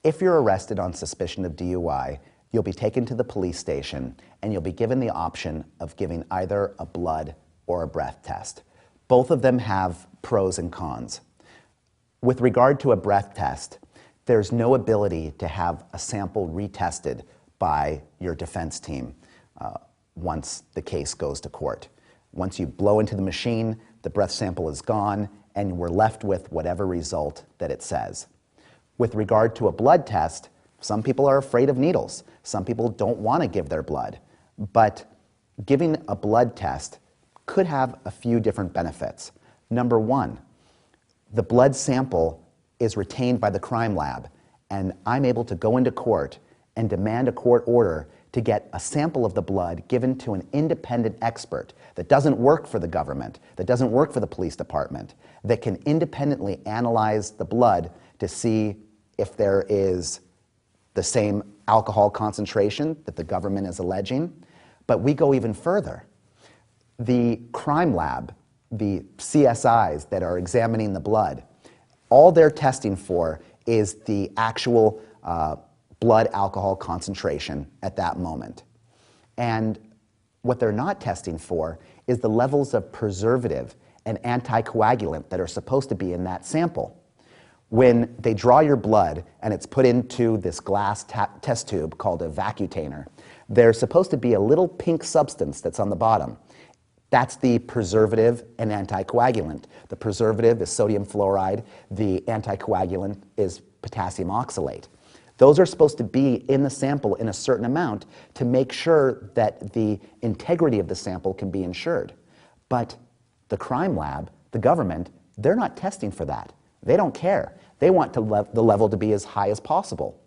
If you're arrested on suspicion of DUI, you'll be taken to the police station and you'll be given the option of giving either a blood or a breath test. Both of them have pros and cons. With regard to a breath test, there's no ability to have a sample retested by your defense team once the case goes to court. Once you blow into the machine, the breath sample is gone and we're left with whatever result that it says. With regard to a blood test, some people are afraid of needles. Some people don't want to give their blood. But giving a blood test could have a few different benefits. Number one, the blood sample is retained by the crime lab, and I'm able to go into court and demand a court order to get a sample of the blood given to an independent expert that doesn't work for the government, that doesn't work for the police department, that can independently analyze the blood to see if there is the same alcohol concentration that the government is alleging. But we go even further. The crime lab, the CSIs that are examining the blood, all they're testing for is the actual blood alcohol concentration at that moment. And what they're not testing for is the levels of preservative and anticoagulant that are supposed to be in that sample. When they draw your blood and it's put into this glass test tube called a vacutainer, there's supposed to be a little pink substance that's on the bottom. That's the preservative and anticoagulant. The preservative is sodium fluoride. The anticoagulant is potassium oxalate. Those are supposed to be in the sample in a certain amount to make sure that the integrity of the sample can be ensured. But the crime lab, the government, they're not testing for that. They don't care. They want the level to be as high as possible.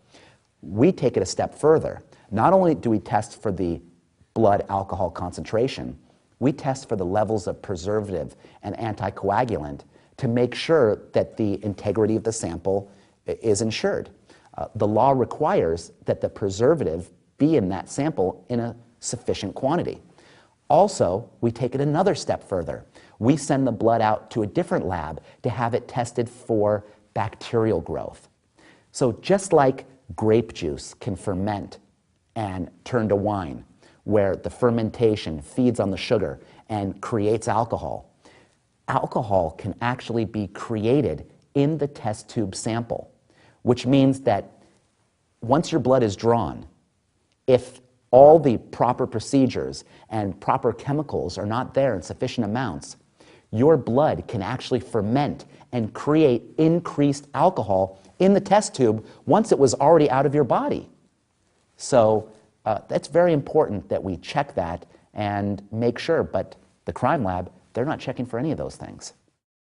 We take it a step further. Not only do we test for the blood alcohol concentration, we test for the levels of preservative and anticoagulant to make sure that the integrity of the sample is ensured. The law requires that the preservative be in that sample in a sufficient quantity. Also, we take it another step further. We send the blood out to a different lab to have it tested for bacterial growth. So just like grape juice can ferment and turn to wine, where the fermentation feeds on the sugar and creates alcohol, alcohol can actually be created in the test tube sample, which means that once your blood is drawn, if all the proper procedures and proper chemicals are not there in sufficient amounts, your blood can actually ferment and create increased alcohol in the test tube once it was already out of your body. So that's very important that we check that and make sure, but the crime lab, they're not checking for any of those things.